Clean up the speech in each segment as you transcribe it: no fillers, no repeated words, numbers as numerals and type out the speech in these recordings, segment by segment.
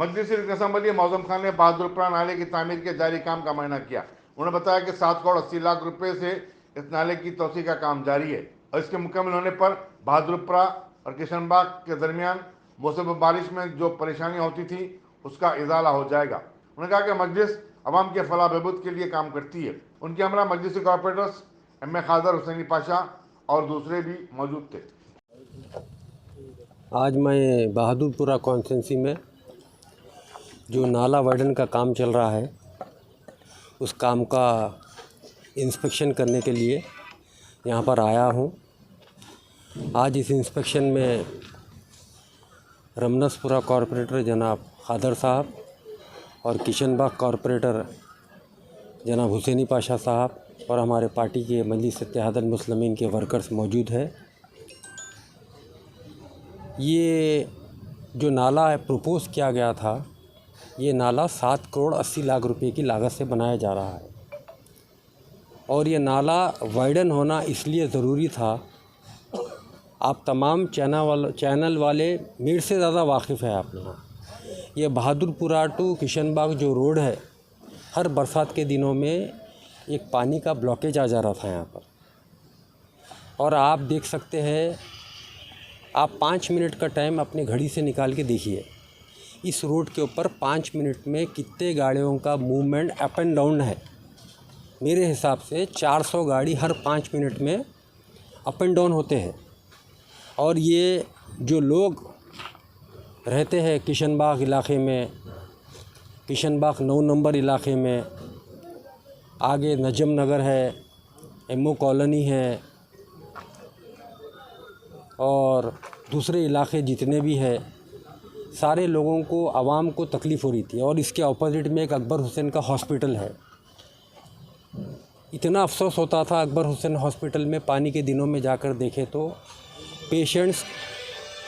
मजलिस assembly Maujam Khan ने बहादुरपुरा नाले की तामीर के जारी काम का मुआयना किया। उन्होंने बताया कि 7 करोड़ 80 लाख रुपए से इस नाले की तोसी का काम जारी है और इसके मुकम्मल होने पर बहादुरपुरा और किशनबाग के दरमियान मौसम बारिश में जो परेशानियां होती थी उसका इजाला हो जाएगा। उन्होंने कहा कि मजलिस अवाम के फलाह बहबूद के लिए काम करती है। उनके हमरा मजलिस कॉरपोरेटर्स एम खादर हुसैनी पाशा और दूसरे भी मौजूद थे। आज मैं बहादुरपुरा कॉन्स्टिट्यूंसी में जो नाला वाइडन का काम चल रहा है उस काम का इंस्पेक्शन करने के लिए यहाँ पर आया हूँ। आज इस इंस्पेक्शन में रमनसपुरा कॉरपोरेटर जनाब खादर साहब और किशनबाग कॉरपोरेटर जनाब हुसैनी पाशा साहब और हमारे पार्टी के मजलिस इत्तेहादुल मुस्लिमीन के वर्कर्स मौजूद हैं। ये जो नाला प्रपोज़ किया गया था, ये नाला 7 करोड़ 80 लाख रुपए की लागत से बनाया जा रहा है और ये नाला वाइडन होना इसलिए ज़रूरी था। आप तमाम चैनल वाले मेरे से ज़्यादा वाकिफ़ है आप लोग। ये बहादुरपुरा टू किशनबाग जो रोड है, हर बरसात के दिनों में एक पानी का ब्लॉकेज आ जा रहा था यहाँ पर। और आप देख सकते हैं, आप 5 मिनट का टाइम अपनी घड़ी से निकाल के देखिए, इस रोड के ऊपर 5 मिनट में कितने गाड़ियों का मूवमेंट अप एंड डाउन है। मेरे हिसाब से 400 गाड़ी हर 5 मिनट में अप एंड डाउन होते हैं। और ये जो लोग रहते हैं किशनबाग इलाके में, किशनबाग 9 नंबर इलाके में, आगे नजम नगर है, एमओ कॉलोनी है और दूसरे इलाके जितने भी है, सारे लोगों को, आवाम को तकलीफ़ हो रही थी। और इसके अपोजिट में एक अकबर हुसैन का हॉस्पिटल है। इतना अफसोस होता था, अकबर हुसैन हॉस्पिटल में पानी के दिनों में जाकर देखे तो पेशेंट्स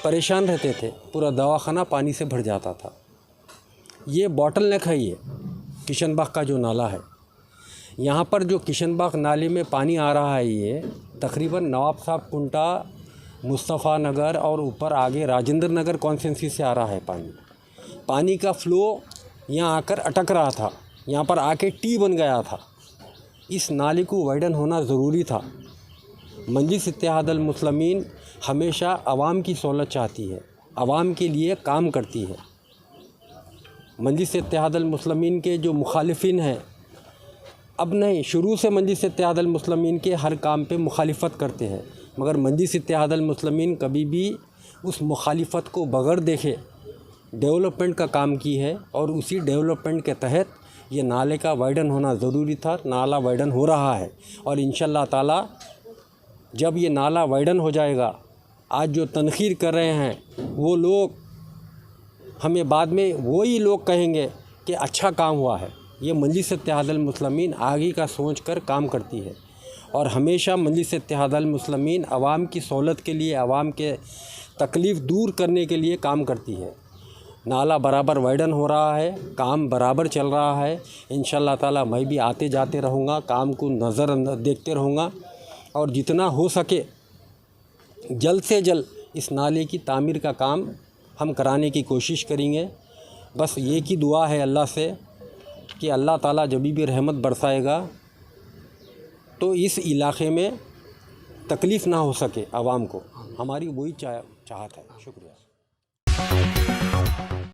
परेशान रहते थे, पूरा दवाखाना पानी से भर जाता था। ये बॉटल नेक है, ये किशनबाग का जो नाला है। यहाँ पर जो किशनबाग नाले में पानी आ रहा है, ये तकरीबन नवाब साहब कुंटा, मुस्तफ़ा नगर और ऊपर आगे राजेंद्र नगर कॉन्स्टिट्यूंसी से आ रहा है पानी का फ़्लो यहाँ आकर अटक रहा था, यहाँ पर आके टी बन गया था। इस नाले को वाइडन होना ज़रूरी था। मजलिस इत्तेहादुल मुस्लिमीन हमेशा आवाम की सहूलत चाहती है, आवाम के लिए काम करती है। मजलिस इत्तेहादुल मुस्लिमीन के जो मुखालिफिन हैं, अब नहीं, शुरू से मजलिस इत्तेहादुल मुस्लिमीन के हर काम पे मुखालिफत करते हैं, मगर मजलिस इत्तेहादुल मुस्लिमीन कभी भी उस मुखालिफत को बगैर देखे डेवलपमेंट का काम की है। और उसी डेवलपमेंट के तहत ये नाले का वाइडन होना ज़रूरी था। नाला वाइडन हो रहा है और इंशाअल्लाह ताला जब ये नाला वाइडन हो जाएगा, आज जो तनखीर कर रहे हैं वो लोग हमें बाद में वही लोग कहेंगे कि अच्छा काम हुआ है। ये मजलिस इत्तेहादुल मुस्लिमीन आगे का सोच कर काम करती है और हमेशा मजलिस इत्तेहादुल मुस्लिमीन आवाम की सहूलत के लिए, आवाम के तकलीफ़ दूर करने के लिए काम करती है। नाला बराबर वाइडन हो रहा है, काम बराबर चल रहा है। इंशाअल्लाह ताला मैं भी आते जाते रहूँगा, काम को नज़र देखते रहूँगा और जितना हो सके जल्द से जल्द इस नाले की तामीर का काम हम कराने की कोशिश करेंगे। बस ये की दुआ है अल्लाह से कि अल्लाह ताला जब भी रहमत बरसाएगा तो इस इलाके में तकलीफ़ ना हो सके आवाम को। हमारी वही चाहत है। शुक्रिया।